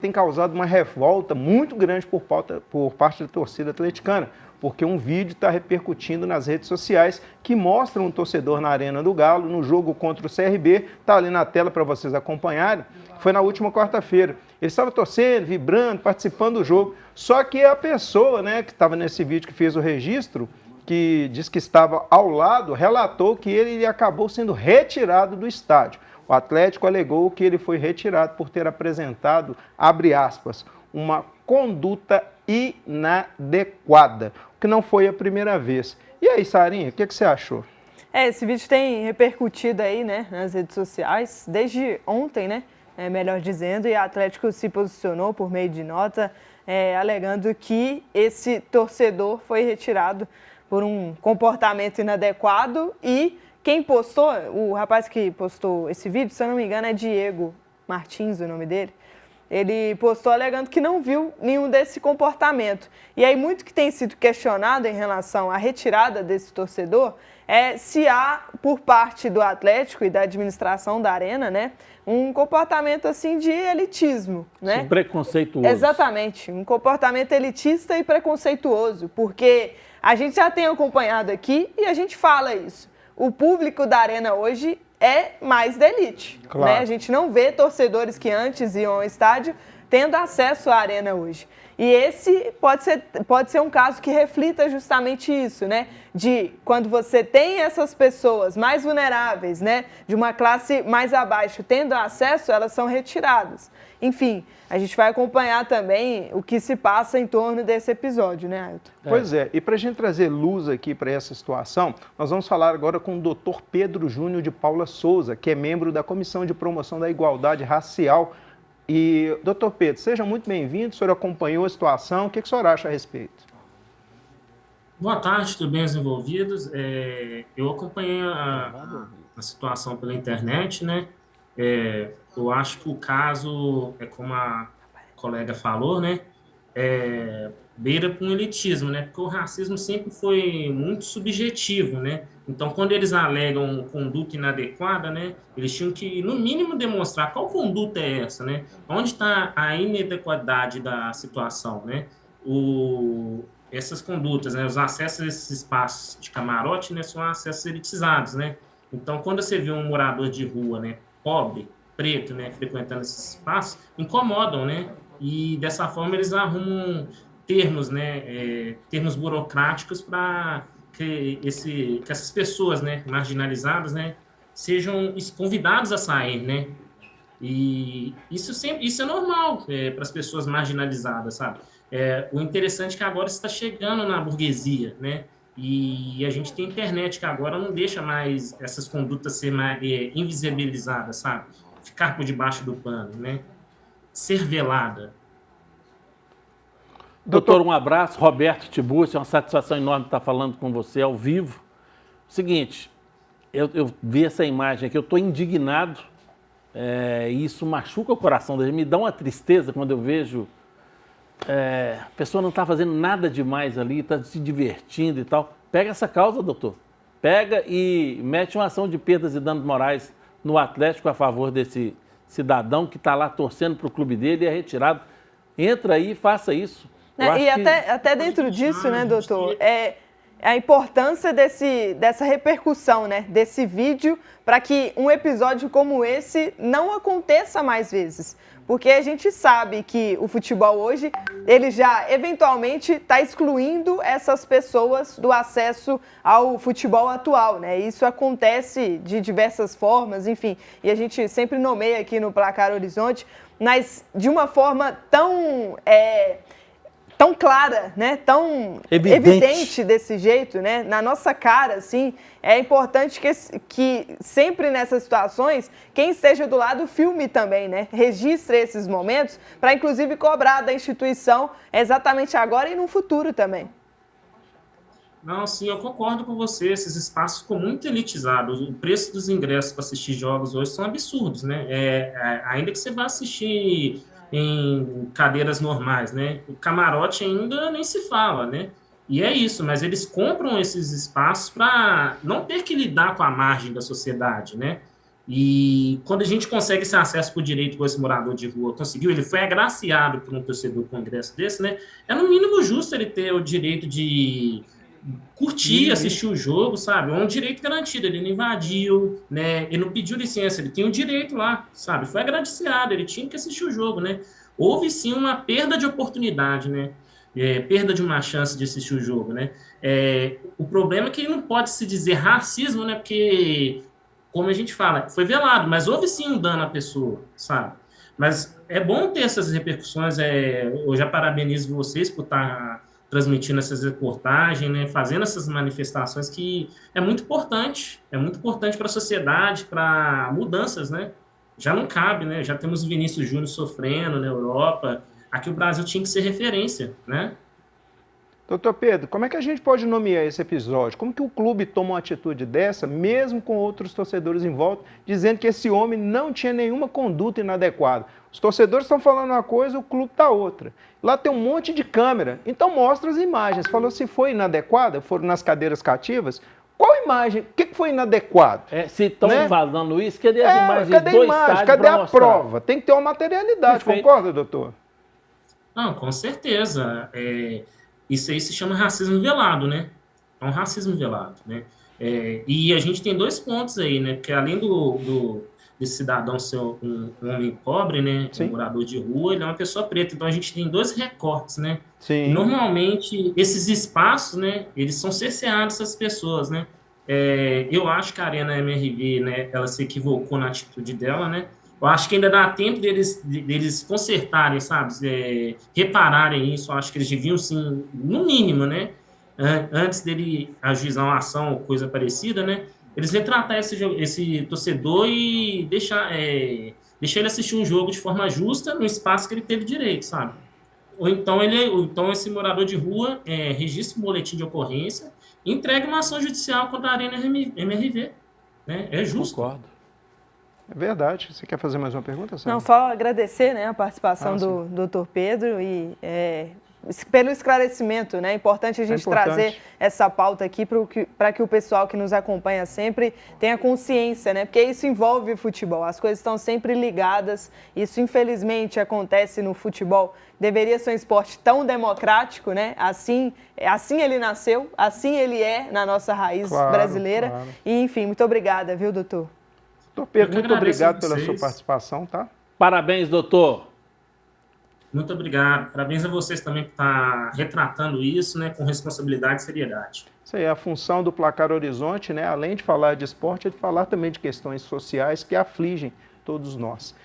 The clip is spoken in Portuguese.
tem causado uma revolta muito grande por parte da torcida atleticana, porque um vídeo está repercutindo nas redes sociais que mostra um torcedor na Arena do Galo, no jogo contra o CRB, está ali na tela para vocês acompanharem, foi na última quarta-feira. Ele estava torcendo, vibrando, participando do jogo, só que a pessoa, né, que estava nesse vídeo, que fez o registro, que diz que estava ao lado, relatou que ele acabou sendo retirado do estádio. O Atlético alegou que ele foi retirado por ter apresentado, abre aspas, uma conduta inadequada, o que não foi a primeira vez. E aí, Sarinha, o que você achou? Esse vídeo tem repercutido aí, né, nas redes sociais, desde ontem, né, melhor dizendo, e o Atlético se posicionou por meio de nota, alegando que esse torcedor foi retirado por um comportamento inadequado e quem postou, o rapaz que postou esse vídeo, se eu não me engano, é Diego Martins, o nome dele. Ele postou alegando que não viu nenhum desse comportamento. E aí, muito que tem sido questionado em relação à retirada desse torcedor é se há, por parte do Atlético e da administração da Arena, né, um comportamento assim de elitismo. Né? Sim, preconceituoso. Exatamente, um comportamento elitista e preconceituoso, porque a gente já tem acompanhado aqui e a gente fala isso. O público da Arena hoje é mais da elite. Claro. Né? A gente não vê torcedores que antes iam ao estádio tendo acesso à Arena hoje. E esse pode ser um caso que reflita justamente isso, né? De quando você tem essas pessoas mais vulneráveis, né? De uma classe mais abaixo tendo acesso, elas são retiradas. Enfim, a gente vai acompanhar também o que se passa em torno desse episódio, né, Ailton? Pois é, e para a gente trazer luz aqui para essa situação, nós vamos falar agora com o Dr. Pedro Júnior de Paula Souza, que é membro da Comissão de Promoção da Igualdade Racial. E, doutor Pedro, seja muito bem-vindo, o senhor acompanhou a situação, o que o senhor acha a respeito? Boa tarde, tudo bem, os envolvidos? Eu acompanhei a situação pela internet, né? Eu acho que o caso, como a colega falou, né? Beira para um elitismo, né? Porque o racismo sempre foi muito subjetivo, né? Então, quando eles alegam conduta inadequada, né? Eles tinham que, no mínimo, demonstrar qual conduta é essa, né? Onde está a inadequadade da situação, né? Essas condutas, né? Os acessos a esses espaços de camarote, né? São acessos elitizados, né? Então, quando você vê um morador de rua, né? Pobre, preto, né? Frequentando esses espaços, incomodam, né? E, dessa forma, eles arrumam termos, né, termos burocráticos para que essas pessoas, né, marginalizadas, né, sejam convidadas a sair, né, e isso é normal para as pessoas marginalizadas, sabe? O interessante é que agora está chegando na burguesia, né, e a gente tem internet que agora não deixa mais essas condutas ser mais invisibilizadas, sabe? Ficar por debaixo do pano, né, ser velada. Doutor, um abraço. Roberto Tiburcio, é uma satisfação enorme estar falando com você ao vivo. Seguinte, eu vi essa imagem aqui, eu estou indignado, e isso machuca o coração da gente, me dá uma tristeza quando eu vejo a pessoa não está fazendo nada demais ali, está se divertindo e tal. Pega essa causa, doutor. Pega e mete uma ação de perdas e danos morais no Atlético a favor desse cidadão que está lá torcendo para o clube dele e é retirado. Entra aí e faça isso. E até dentro disso, né, doutor, a importância dessa repercussão, né, desse vídeo, para que um episódio como esse não aconteça mais vezes. Porque a gente sabe que o futebol hoje, ele já eventualmente está excluindo essas pessoas do acesso ao futebol atual, né? Isso acontece de diversas formas, enfim, e a gente sempre nomeia aqui no Placar Horizonte, mas de uma forma tão clara, né? Tão evidente desse jeito, né? Na nossa cara, assim, é importante que sempre nessas situações, quem esteja do lado filme também, né? Registre esses momentos para, inclusive, cobrar da instituição exatamente agora e no futuro também. Não, sim, eu concordo com você. Esses espaços ficam muito elitizados. O preço dos ingressos para assistir jogos hoje são absurdos, né? Ainda que você vá assistir em cadeiras normais, né? O camarote ainda nem se fala, né? E é isso, mas eles compram esses espaços para não ter que lidar com a margem da sociedade, né? E quando a gente consegue esse acesso por direito com esse morador de rua conseguiu, ele foi agraciado por um torcedor com um ingresso desse, né? É no mínimo justo ele ter o direito de curtir, assistir o jogo, sabe? É um direito garantido, ele não invadiu, né? Ele não pediu licença, ele tem o direito lá, sabe? Foi agraciado, ele tinha que assistir o jogo, né? Houve sim uma perda de oportunidade, né? Perda de uma chance de assistir o jogo, né? O problema é que não pode se dizer racismo, né? Porque, como a gente fala, foi velado, mas houve sim um dano à pessoa, sabe? Mas é bom ter essas repercussões. Eu já parabenizo vocês por estar transmitindo essas reportagens, né, fazendo essas manifestações que é muito importante para a sociedade, para mudanças, né? Já não cabe, né? Já temos o Vinícius Júnior sofrendo na Europa. Aqui o Brasil tinha que ser referência, né? Doutor Pedro, como é que a gente pode nomear esse episódio? Como que o clube toma uma atitude dessa, mesmo com outros torcedores em volta, dizendo que esse homem não tinha nenhuma conduta inadequada? Os torcedores estão falando uma coisa, o clube está outra. Lá tem um monte de câmera, então mostra as imagens. Falou se foi inadequada, foram nas cadeiras cativas. Qual imagem? O que foi inadequado? Se estão falando isso, cadê as imagens cadê do a imagem? estádio Cadê pra a mostrar? prova? Tem que ter uma materialidade, Perfeito. concorda, doutor? Não, com certeza. Isso aí se chama racismo velado, né? É um racismo velado, né? E a gente tem dois pontos aí, né? Porque além desse cidadão ser um homem pobre, né? Sim. Um morador de rua, ele é uma pessoa preta. Então a gente tem dois recortes, né? Sim. E normalmente esses espaços, né? Eles são cerceados essas pessoas, né? Eu acho que a Arena MRV, né? Ela se equivocou na atitude dela, né? Eu acho que ainda dá tempo deles consertarem, sabe? Repararem isso. Eu acho que eles deviam, sim, no mínimo, né? Antes dele ajuizar uma ação ou coisa parecida, né? Eles retratar esse torcedor e deixar ele assistir um jogo de forma justa no espaço que ele teve direito, sabe? Ou então esse morador de rua registra um boletim de ocorrência e entrega uma ação judicial contra a Arena MRV. Né? É justo. Concordo. É verdade. Você quer fazer mais uma pergunta, Sandra? Não, só agradecer, né, a participação do Dr. Pedro e pelo esclarecimento, né? É importante a gente trazer essa pauta aqui para que o pessoal que nos acompanha sempre tenha consciência, né? Porque isso envolve futebol, as coisas estão sempre ligadas, isso infelizmente acontece no futebol. Deveria ser um esporte tão democrático, né? Assim ele nasceu, assim ele é na nossa raiz brasileira. Claro. E, enfim, muito obrigada, viu, doutor? Doutor Pedro, muito obrigado pela sua participação, tá? Parabéns, doutor. Muito obrigado. Parabéns a vocês também por estar retratando isso, né, com responsabilidade e seriedade. Isso aí, a função do Placar Horizonte, né, além de falar de esporte, é de falar também de questões sociais que afligem todos nós.